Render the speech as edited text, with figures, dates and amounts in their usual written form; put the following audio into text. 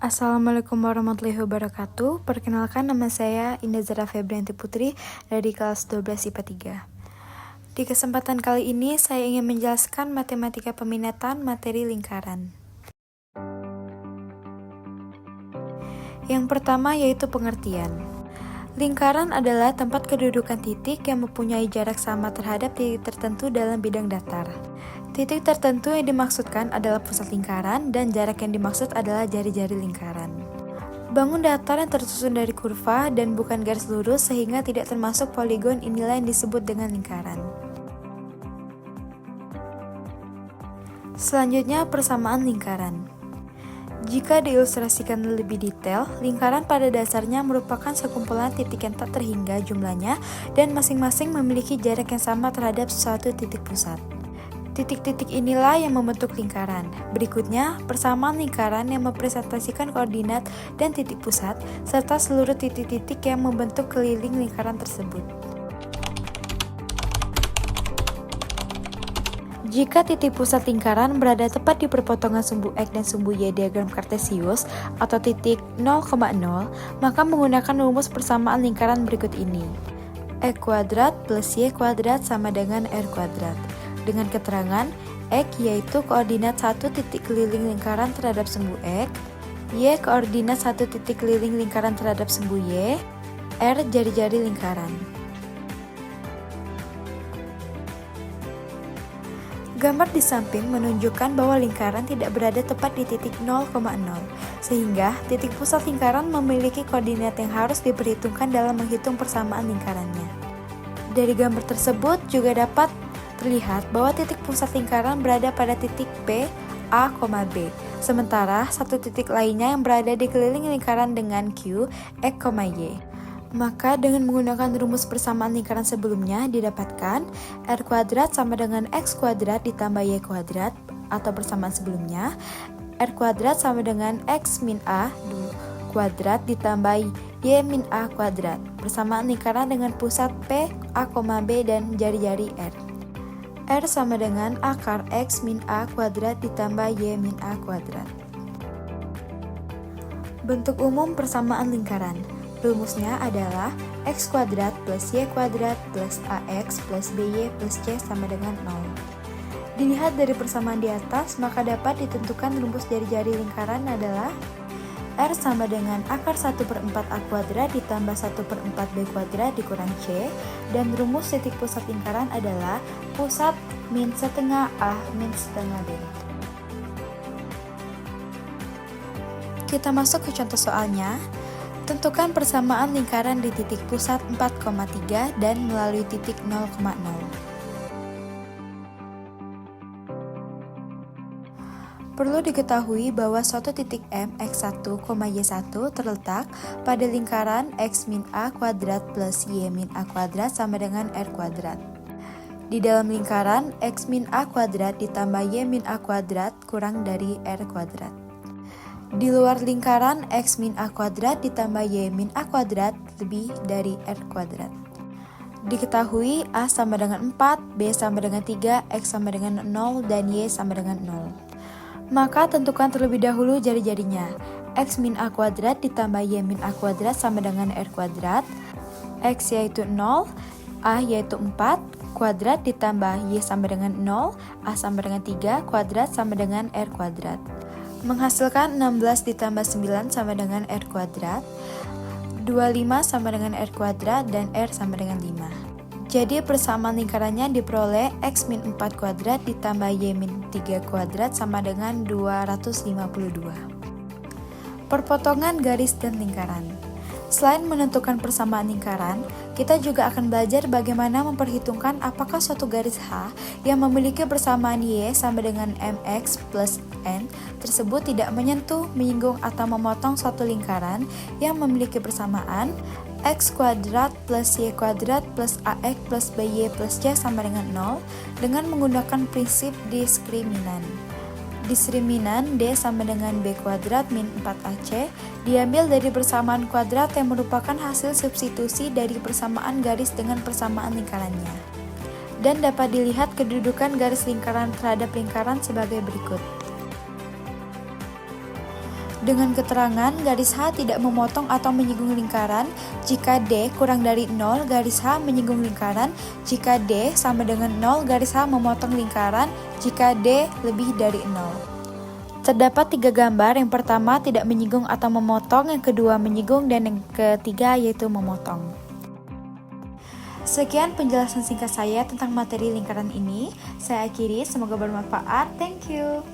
Assalamualaikum warahmatullahi wabarakatuh. Perkenalkan, nama saya Indah Zara Febrianti Putri dari kelas 12 IPA 3. Di kesempatan kali ini saya ingin menjelaskan matematika peminatan materi lingkaran. Yang pertama yaitu pengertian. Lingkaran adalah tempat kedudukan titik yang mempunyai jarak sama terhadap titik tertentu dalam bidang datar. Titik tertentu yang dimaksudkan adalah pusat lingkaran dan jarak yang dimaksud adalah jari-jari lingkaran. Bangun datar yang tersusun dari kurva dan bukan garis lurus sehingga tidak termasuk poligon, inilah yang disebut dengan lingkaran. Selanjutnya, persamaan lingkaran. Jika diilustrasikan lebih detail, lingkaran pada dasarnya merupakan sekumpulan titik yang tak terhingga jumlahnya dan masing-masing memiliki jarak yang sama terhadap suatu titik pusat. Titik-titik inilah yang membentuk lingkaran. Berikutnya, persamaan lingkaran yang mempresentasikan koordinat dan titik pusat, serta seluruh titik-titik yang membentuk keliling lingkaran tersebut. Jika titik pusat lingkaran berada tepat di perpotongan sumbu X dan sumbu Y diagram Kartesius atau titik 0,0, maka menggunakan rumus persamaan lingkaran berikut ini. X kuadrat plus Y kuadrat sama dengan R kuadrat. Dengan keterangan, X yaitu koordinat satu titik keliling lingkaran terhadap sumbu X, Y koordinat satu titik keliling lingkaran terhadap sumbu Y, R jari-jari lingkaran. Gambar di samping menunjukkan bahwa lingkaran tidak berada tepat di titik 0,0, sehingga titik pusat lingkaran memiliki koordinat yang harus diperhitungkan dalam menghitung persamaan lingkarannya. Dari gambar tersebut juga dapat terlihat bahwa titik pusat lingkaran berada pada titik P, A, B, sementara satu titik lainnya yang berada di keliling lingkaran dengan Q, X, Y. Maka dengan menggunakan rumus persamaan lingkaran sebelumnya didapatkan R kuadrat sama dengan X kuadrat ditambah Y kuadrat, atau persamaan sebelumnya R kuadrat sama dengan X min A kuadrat ditambah Y min A kuadrat. Persamaan lingkaran dengan pusat P, A, B dan jari-jari R. R sama dengan akar X min A kuadrat ditambah Y min A kuadrat. Bentuk umum persamaan lingkaran. Rumusnya adalah X kuadrat plus Y kuadrat plus AX plus BY plus C sama dengan 0. Dilihat dari persamaan di atas, maka dapat ditentukan rumus jari-jari lingkaran adalah R sama dengan akar 1/4 A kuadrat ditambah 1/4 B kuadrat dikurang C, dan rumus titik pusat lingkaran adalah pusat min setengah A min setengah B. Kita masuk ke contoh soalnya. Tentukan persamaan lingkaran di titik pusat 4,3 dan melalui titik 0,0. Perlu diketahui bahwa suatu titik M X1, Y1 terletak pada lingkaran X min A kuadrat plus Y min A kuadrat sama dengan R kuadrat. Di dalam lingkaran, X min A kuadrat ditambah Y min A kuadrat kurang dari R kuadrat. Di luar lingkaran, X min A kuadrat ditambah Y min A kuadrat lebih dari R kuadrat. Diketahui A sama dengan 4, B sama dengan 3, X sama dengan 0, dan Y sama dengan 0. Maka tentukan terlebih dahulu jari-jarinya. X min A kuadrat ditambah Y min A kuadrat sama dengan R kuadrat. X yaitu 0, A yaitu 4, kuadrat ditambah Y sama dengan 0, A sama dengan 3, kuadrat sama dengan R kuadrat. Menghasilkan 16 ditambah 9 sama dengan R kuadrat, 25 sama dengan R kuadrat, dan R sama dengan 5. Jadi persamaan lingkarannya diperoleh X min 4 kuadrat ditambah Y min 3 kuadrat sama dengan 252. Perpotongan garis dan lingkaran. Selain menentukan persamaan lingkaran, kita juga akan belajar bagaimana memperhitungkan apakah suatu garis H yang memiliki persamaan Y sama dengan MX plus N tersebut tidak menyentuh, menyinggung, atau memotong suatu lingkaran yang memiliki persamaan X kuadrat plus Y kuadrat plus AX plus BY plus C sama dengan 0 dengan menggunakan prinsip diskriminan. Diskriminan D sama dengan B kuadrat min 4AC diambil dari persamaan kuadrat yang merupakan hasil substitusi dari persamaan garis dengan persamaan lingkarannya. Dan dapat dilihat kedudukan garis lingkaran terhadap lingkaran sebagai berikut. Dengan keterangan garis H tidak memotong atau menyinggung lingkaran jika D kurang dari 0, garis H menyinggung lingkaran jika D sama dengan 0, garis H memotong lingkaran jika D lebih dari 0. Terdapat 3 gambar, yang pertama tidak menyinggung atau memotong, yang kedua menyinggung, dan yang ketiga yaitu memotong. Sekian penjelasan singkat saya tentang materi lingkaran ini. Saya akhiri, semoga bermanfaat. Thank you.